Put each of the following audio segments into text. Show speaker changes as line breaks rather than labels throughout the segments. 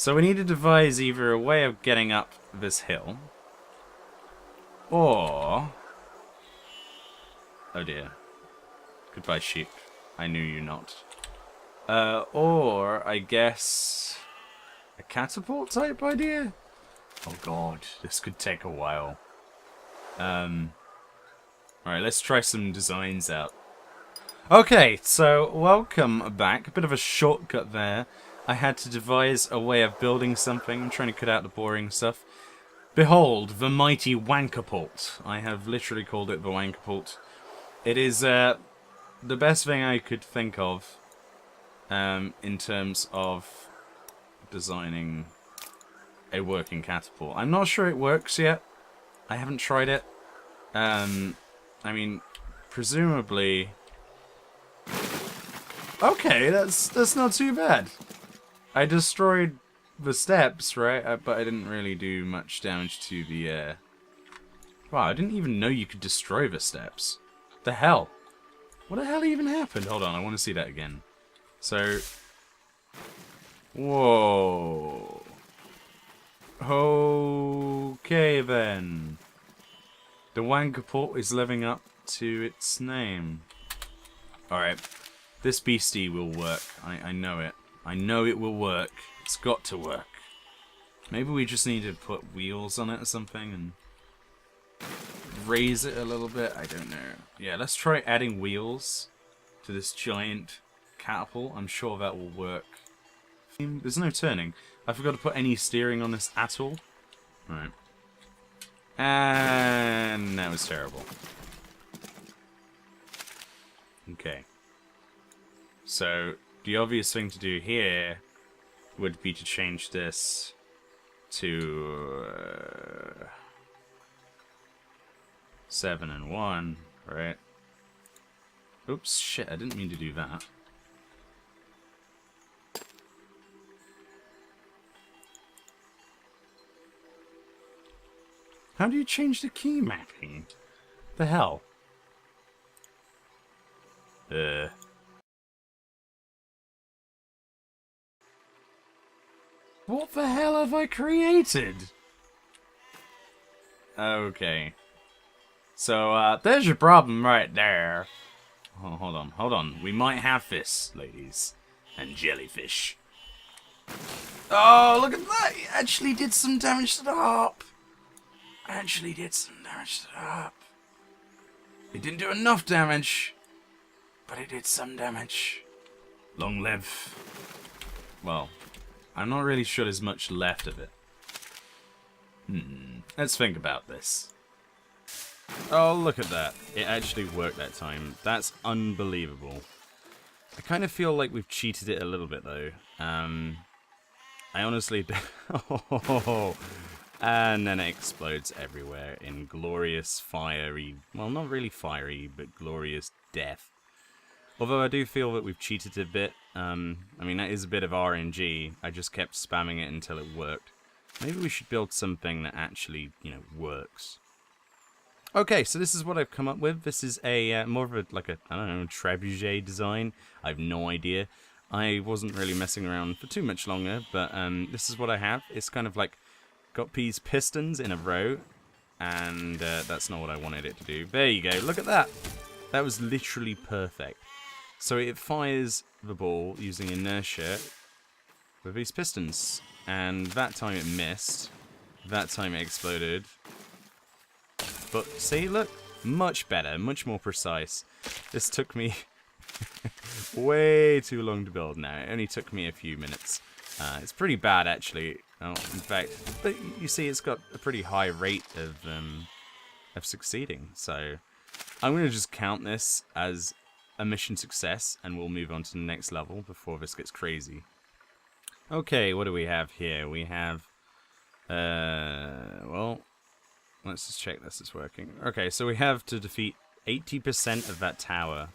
So we need to devise either a way of getting up this hill, or... Oh dear. Goodbye, sheep. I knew you not. Or, I guess... a catapult type idea? Oh god, this could take a while. Alright, let's try some designs out. Okay, so welcome back. A bit of a shortcut there. I had to devise a way of building something. I'm trying to cut out the boring stuff. Behold, the mighty Wankapult. I have literally called it the Wankapult. It is the best thing I could think of in terms of designing a working catapult. I'm not sure it works yet. I haven't tried it. I mean, presumably... Okay, that's not too bad. I destroyed the steps, right? But I didn't really do much damage to the... Wow, I didn't even know you could destroy the steps. The hell? What the hell even happened? Hold on, I want to see that again. So... Whoa. Okay then. The Wankapult is living up to its name. Alright. This beastie will work. I know it. I know it will work. It's got to work. Maybe we just need to put wheels on it or something and raise it a little bit. I don't know. Yeah, let's try adding wheels to this giant catapult. I'm sure that will work. There's no turning. I forgot to put any steering on this at all. Right. And that was terrible. Okay. So, the obvious thing to do here would be to change this to 7 and 1, right? Oops, shit, I didn't mean to do that. How do you change the key mapping? The hell? What the hell have I created? Okay. So, there's your problem right there. Oh, hold on. We might have this, ladies. And jellyfish. Oh, look at that! He actually did some damage to the harp. It didn't do enough damage, but it did some damage. Long live. Well, I'm not really sure there's much left of it. Let's think about this. Oh, look at that. It actually worked that time. That's unbelievable. I kind of feel like we've cheated it a little bit, though. I honestly... Oh, and then it explodes everywhere in glorious, fiery... Well, not really fiery, but glorious death. Although I do feel that we've cheated a bit. I mean, that is a bit of RNG. I just kept spamming it until it worked. Maybe we should build something that actually, you know, works. Okay, so this is what I've come up with. This is a more of a, like a, I don't know, trebuchet design. I have no idea. I wasn't really messing around for too much longer, but this is what I have. It's kind of like, got these pistons in a row, and that's not what I wanted it to do. There you go, look at that. That was literally perfect. So it fires the ball using inertia with these pistons. And that time it missed. That time it exploded. But see, look, much better, much more precise. This took me way too long to build now. It only took me a few minutes. It's pretty bad, actually. Oh, in fact, but you see it's got a pretty high rate of succeeding. So I'm going to just count this as a mission success, and we'll move on to the next level before this gets crazy. Okay, what do we have here? We have, well, let's just check this is working. Okay, so we have to defeat 80% of that tower.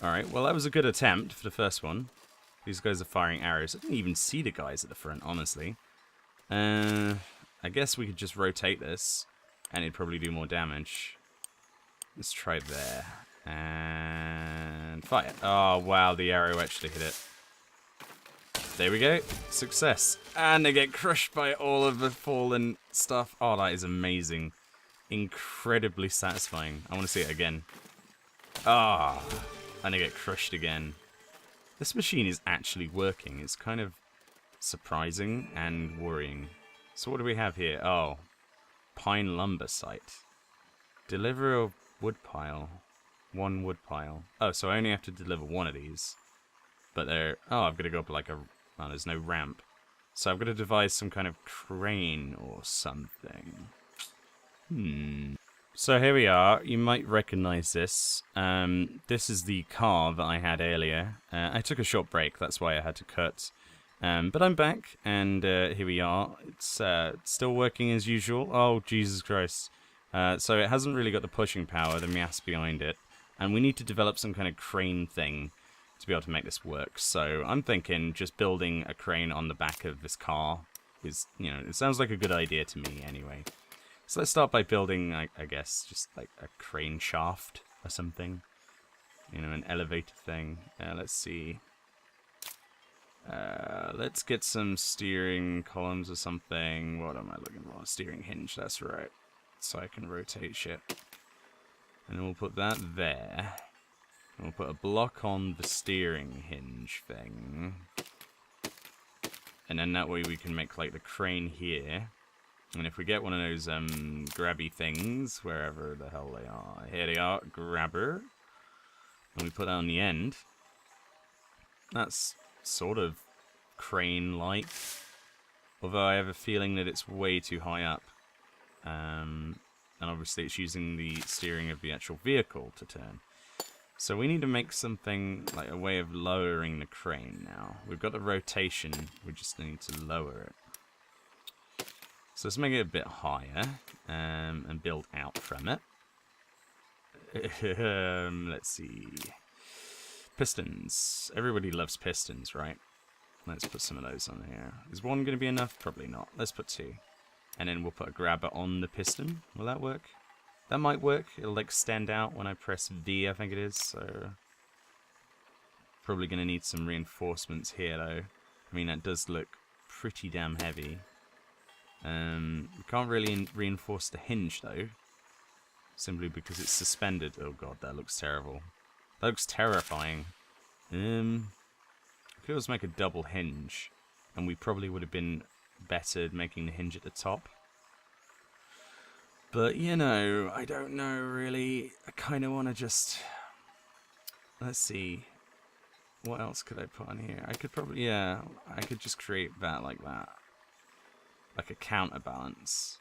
Alright, well that was a good attempt for the first one. These guys are firing arrows. I didn't even see the guys at the front, honestly. I guess we could just rotate this, and it'd probably do more damage. Let's try there. And fire. Oh, wow, the arrow actually hit it. There we go. Success. And they get crushed by all of the fallen stuff. Oh, that is amazing. Incredibly satisfying. I want to see it again. Ah. And they get crushed again. This machine is actually working. It's kind of surprising and worrying. So what do we have here? Oh. Pine lumber site. Deliver a wood pile. 1 wood pile. Oh, so I only have to deliver 1 of these. But they're... Oh, I've got to go up like a... Oh, there's no ramp. So I've got to devise some kind of crane or something. So here we are. You might recognize this. This is the car that I had earlier. I took a short break. That's why I had to cut. But I'm back, and here we are. It's still working as usual. Oh, Jesus Christ. So it hasn't really got the pushing power, the mass behind it. And we need to develop some kind of crane thing to be able to make this work. So I'm thinking just building a crane on the back of this car is, you know, it sounds like a good idea to me anyway. So let's start by building, I guess, just like a crane shaft or something. You know, an elevator thing. Let's see. Let's get some steering columns or something. What am I looking for? Steering hinge, that's right. So I can rotate shit. And then we'll put that there. And we'll put a block on the steering hinge thing. And then that way we can make like the crane here. And if we get one of those grabby things, wherever the hell they are. Here they are, grabber. And we put that on the end. That's sort of crane-like. Although I have a feeling that it's way too high up. And obviously it's using the steering of the actual vehicle to turn. So we need to make something, like a way of lowering the crane now. We've got the rotation, we just need to lower it. So let's make it a bit higher, and build out from it. Let's see. Pistons. Everybody loves pistons, right? Let's put some of those on here. Is 1 going to be enough? Probably not. Let's put 2. And then we'll put a grabber on the piston. Will that work? That might work. It'll like stand out when I press V, I think it is. So probably going to need some reinforcements here, though. I mean, that does look pretty damn heavy. We can't really reinforce the hinge, though. Simply because it's suspended. Oh god, that looks terrible. That looks terrifying. I could always make a double hinge. And we probably would have been better at making the hinge at the top. But, you know, I don't know, really. I kind of want to just... Let's see. What else could I put on here? I could probably... Yeah, I could just create that like that. Like a counterbalance.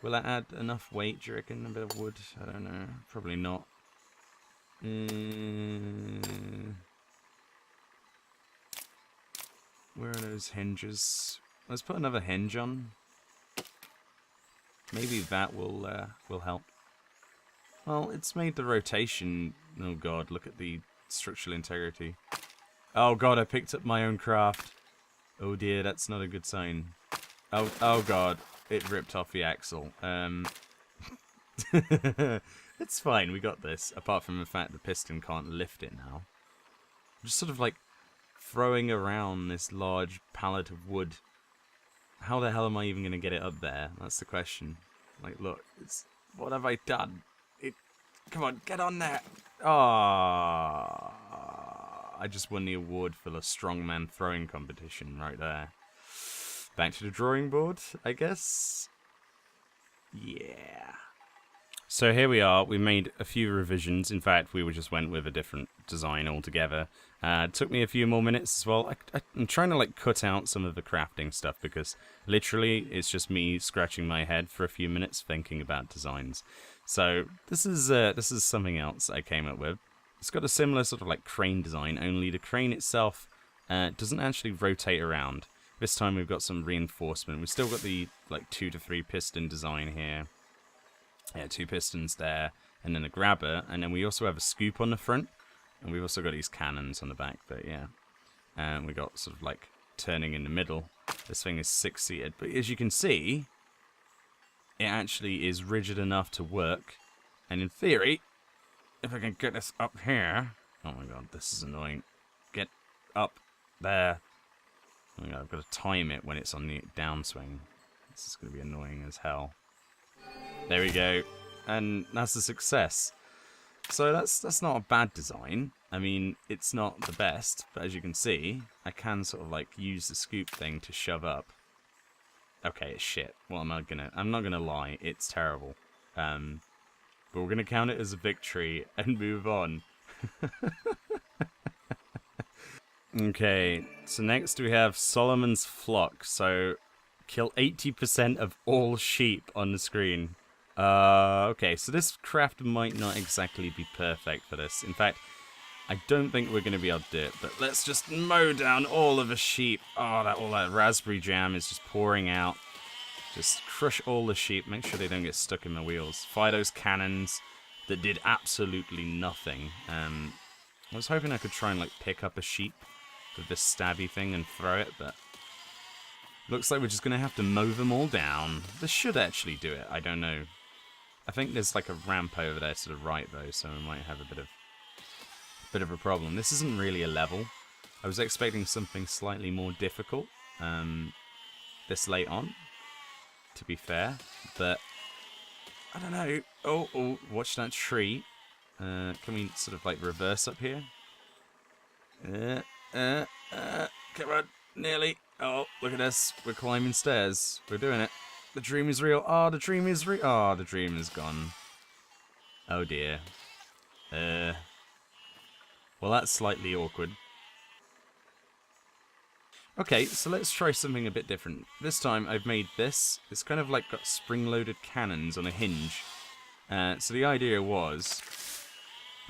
Will that add enough weight, do you reckon? A bit of wood? I don't know. Probably not. Where are those hinges? Let's put another hinge on. Maybe that will help. Well, it's made the rotation... Oh god, look at the structural integrity. Oh god, I picked up my own craft. Oh dear, that's not a good sign. Oh god, it ripped off the axle. It's fine, we got this. Apart from the fact the piston can't lift it now. I'm just sort of like throwing around this large pallet of wood. How the hell am I even going to get it up there? That's the question. Like, look, it's... What have I done? Come on, get on there! Ah, I just won the award for the strongman throwing competition right there. Back to the drawing board, I guess? Yeah. So here we are. We made a few revisions. In fact, we just went with a different design altogether. It took me a few more minutes as well. I'm trying to like cut out some of the crafting stuff because literally it's just me scratching my head for a few minutes thinking about designs. So this is something else I came up with. It's got a similar sort of like crane design, only the crane itself doesn't actually rotate around. This time we've got some reinforcement. We've still got the like 2 to 3 piston design here. Yeah, 2 pistons there, and then a grabber, and then we also have a scoop on the front, and we've also got these cannons on the back, but yeah. And we got sort of like turning in the middle. This thing is 6-seated, but as you can see, it actually is rigid enough to work, and in theory, if I can get this up here... Oh my god, this is annoying. Get up there. I've got to time it when it's on the downswing. This is going to be annoying as hell. There we go. And that's a success. So that's not a bad design. I mean, it's not the best, but as you can see, I can sort of like use the scoop thing to shove up. Okay, it's shit. What am I gonna... I'm not gonna lie, it's terrible. But we're gonna count it as a victory and move on. Okay, so next we have Solomon's Flock. So, kill 80% of all sheep on the screen. Okay, so this craft might not exactly be perfect for this. In fact, I don't think we're going to be able to do it, but let's just mow down all of the sheep. Oh, all that raspberry jam is just pouring out. Just crush all the sheep, make sure they don't get stuck in the wheels. Fire those cannons that did absolutely nothing. I was hoping I could try and like pick up a sheep with this stabby thing and throw it, but looks like we're just going to have to mow them all down. This should actually do it, I don't know. I think there's like a ramp over there to the right though, so we might have a bit of a problem. This isn't really a level. I was expecting something slightly more difficult this late on, to be fair, but I don't know. Oh, watch that tree. Can we sort of like reverse up here? Come on, nearly. Oh, look at us. We're climbing stairs. We're doing it. The dream is real. Oh, the dream is real. Oh, the dream is gone. Oh dear. Well, that's slightly awkward. Okay, so let's try something a bit different. This time I've made this. It's kind of like got spring-loaded cannons on a hinge. So the idea was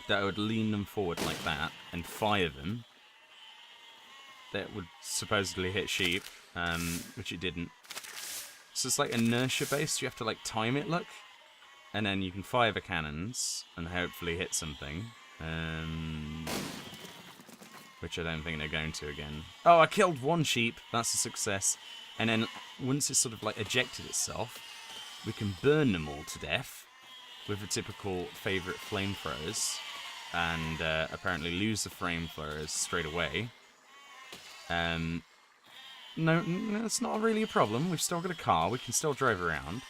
that I would lean them forward like that and fire them. That would supposedly hit sheep, which it didn't. So it's like inertia based. You have to like time it, look, and then you can fire the cannons and hopefully hit something. Which I don't think they're going to again. Oh, I killed one sheep. That's a success. And then once it's sort of like ejected itself, we can burn them all to death with the typical favourite flamethrowers, and apparently lose the flamethrowers straight away. No, it's not really a problem. We've still got a car. We can still drive around.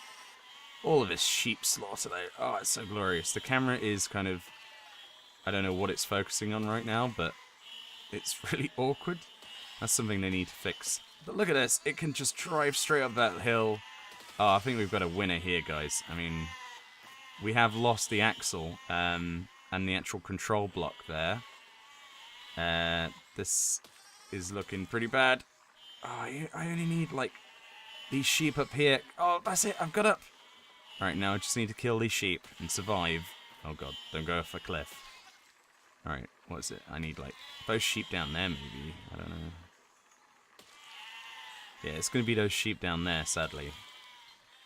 All of this sheep slaughter, though. Oh, it's so glorious. The camera is kind of... I don't know what it's focusing on right now, but it's really awkward. That's something they need to fix. But look at this. It can just drive straight up that hill. Oh, I think we've got a winner here, guys. I mean, we have lost the axle and the actual control block there. This is looking pretty bad. Oh, I only need, like, these sheep up here. Oh, that's it. I've got up. Alright, now I just need to kill these sheep and survive. Oh, God. Don't go off a cliff. Alright, what is it? I need, like, those sheep down there, maybe. I don't know. Yeah, it's going to be those sheep down there, sadly.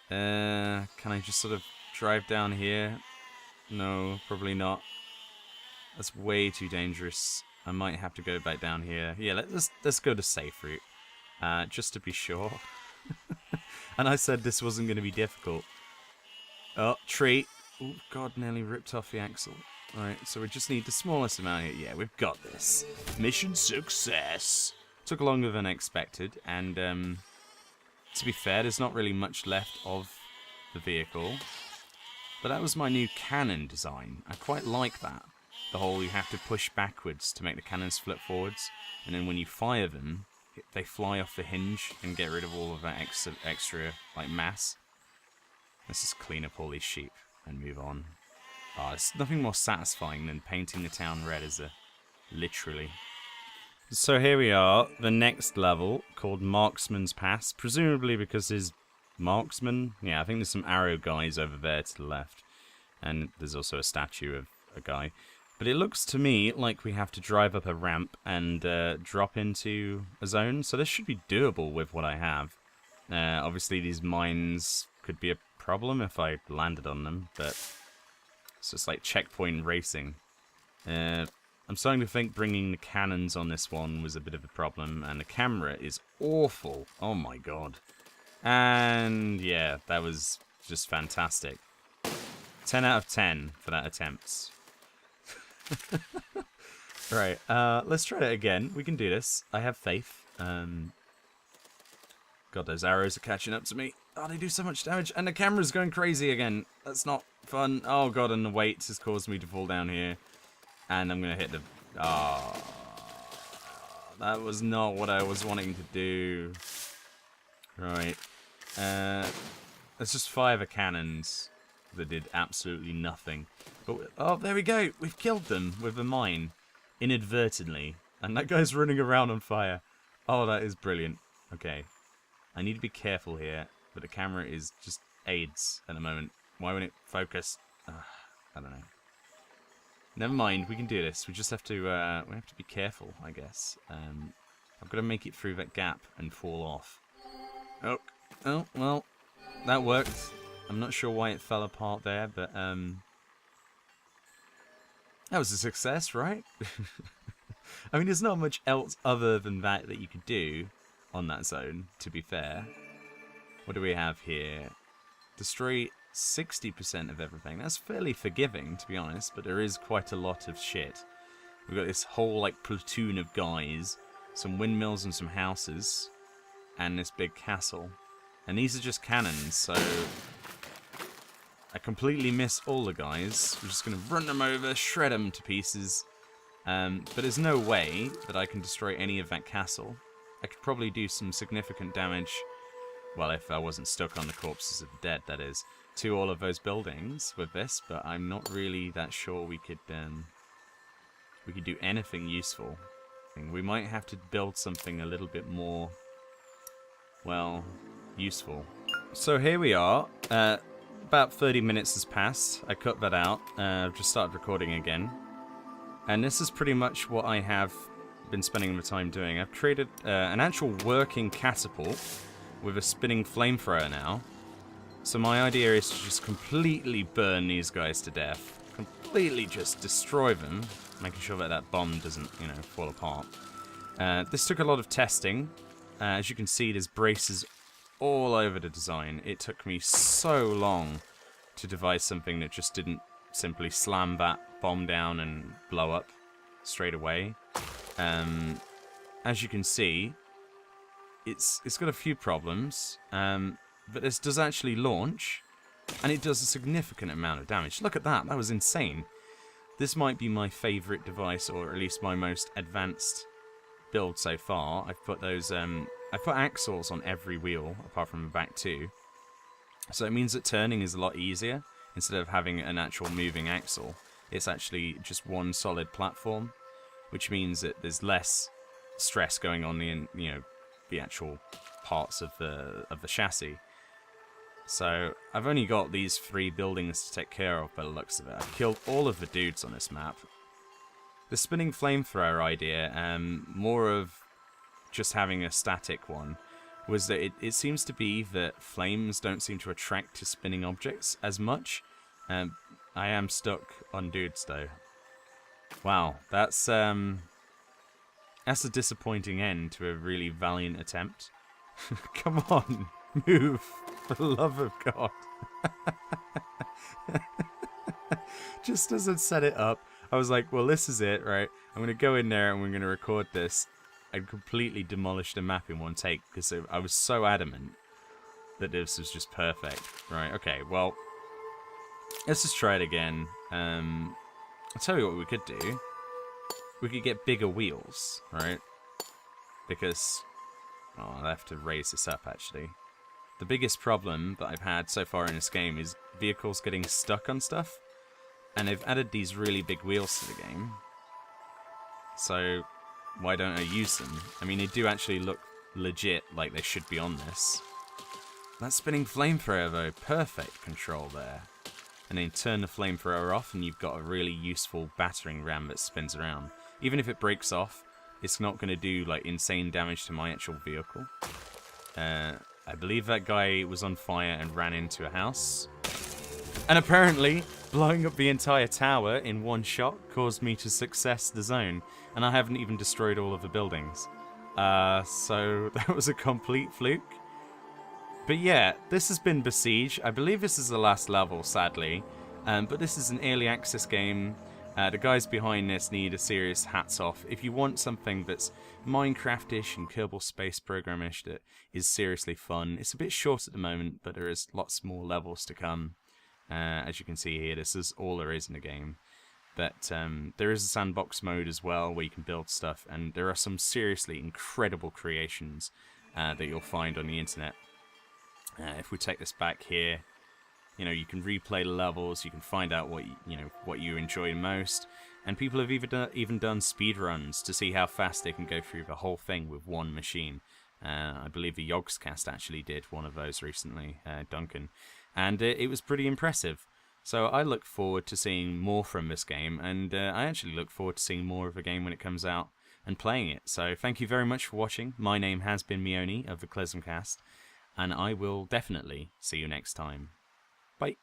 Can I just sort of drive down here? No, probably not. That's way too dangerous. I might have to go back down here. Yeah, let's go the safe route. Just to be sure. And I said this wasn't going to be difficult. Oh, tree. Oh, God, nearly ripped off the axle. Alright, so we just need the smallest amount here. Yeah, we've got this. Mission success. Took longer than expected, and to be fair, there's not really much left of the vehicle. But that was my new cannon design. I quite like that. The whole you have to push backwards to make the cannons flip forwards, and then when you fire them, they fly off the hinge and get rid of all of that extra like mass. Let's just clean up all these sheep and move on. Oh, it's nothing more satisfying than painting the town red, is there? Literally. So here we are, the next level, called Marksman's Pass. Presumably because there's marksman. Yeah, I think there's some arrow guys over there to the left. And there's also a statue of a guy. But it looks to me like we have to drive up a ramp and drop into a zone. So this should be doable with what I have. Obviously these mines could be a problem if I landed on them, but it's just like checkpoint racing. I'm starting to think bringing the cannons on this one was a bit of a problem, and the camera is awful. Oh my god. And yeah, that was just fantastic. 10 out of 10 for that attempt. Right, let's try it again. We can do this. I have faith. God, those arrows are catching up to me. Oh, they do so much damage. And the camera's going crazy again. That's not fun. Oh, God, and the weight has caused me to fall down here. And I'm going to hit the... Oh, that was not what I was wanting to do. Right. Let's just fire the cannons that did absolutely nothing. But, oh, there we go. We've killed them with a mine. Inadvertently. And that guy's running around on fire. Oh, that is brilliant. Okay. I need to be careful here, but the camera is just AIDS at the moment. Why won't it focus? I don't know. Never mind, we can do this. We just have to be careful, I guess. I've got to make it through that gap and fall off. Oh, well, that worked. I'm not sure why it fell apart there, but that was a success, right? I mean, there's not much else other than that you could do on that zone, to be fair. What do we have here? Destroy 60% of everything. That's fairly forgiving, to be honest, but there is quite a lot of shit. We've got this whole, like, platoon of guys, some windmills and some houses, and this big castle. And these are just cannons, so I completely miss all the guys. We're just going to run them over, shred them to pieces. But there's no way that I can destroy any of that castle. I could probably do some significant damage, well, if I wasn't stuck on the corpses of the dead, that is, to all of those buildings with this, but I'm not really that sure we could do anything useful. We might have to build something a little bit more, well, useful. So here we are. About 30 minutes has passed. I cut that out. I've just started recording again. And this is pretty much what I have been spending the time doing. I've created an actual working catapult with a spinning flamethrower now. So my idea is to just completely burn these guys to death. Completely just destroy them. Making sure that that bomb doesn't, you know, fall apart. This took a lot of testing. As you can see, there's braces all over the design. It took me so long to devise something that just didn't simply slam that bomb down and blow up straight away. As you can see, it's got a few problems, but this does actually launch, and it does a significant amount of damage. Look at that, that was insane. This might be my favourite device, or at least my most advanced build so far. I've put those, I've put axles on every wheel, apart from the back two. So it means that turning is a lot easier. Instead of having an actual moving axle, it's actually just one solid platform, which means that there's less stress going on in, you know, the actual parts of the chassis. So I've only got these 3 buildings to take care of by the looks of it. I've killed all of the dudes on this map. The spinning flamethrower idea, more of just having a static one, was that it seems to be that flames don't seem to attract to spinning objects as much. I am stuck on dudes though. Wow, that's a disappointing end to a really valiant attempt. Come on, move, for the love of God. Just as I'd set it up, I was like, well, this is it, right? I'm going to go in there and we're going to record this. I completely demolished the map in one take because I was so adamant that this was just perfect. Right, okay, well, let's just try it again. I'll tell you what we could do. We could get bigger wheels, right? Because, oh, I have to raise this up, actually. The biggest problem that I've had so far in this game is vehicles getting stuck on stuff. And they've added these really big wheels to the game. So why don't I use them? I mean, they do actually look legit, like they should be on this. That spinning flamethrower, though, perfect control there. And then turn the flamethrower off and you've got a really useful battering ram that spins around. Even if it breaks off, it's not going to do like insane damage to my actual vehicle. I believe that guy was on fire and ran into a house. And apparently, blowing up the entire tower in one shot caused me to success the zone. And I haven't even destroyed all of the buildings. So that was a complete fluke. But yeah, this has been Besiege. I believe this is the last level, sadly. But this is an early access game. The guys behind this need a serious hats off. If you want something that's Minecraftish and Kerbal Space Programish that is seriously fun, it's a bit short at the moment, but there is lots more levels to come. As you can see here, this is all there is in the game. But there is a sandbox mode as well where you can build stuff, and there are some seriously incredible creations that you'll find on the internet. If we take this back here, you know, you can replay the levels, you can find out what you enjoy most, and people have even done speed runs to see how fast they can go through the whole thing with one machine. I believe the Yogscast actually did one of those recently, Duncan, and it was pretty impressive. So I look forward to seeing more from this game, and I actually look forward to seeing more of the game when it comes out and playing it. So thank you very much for watching. My name has been Meoni of the Klezmcast, and I will definitely see you next time. Bye.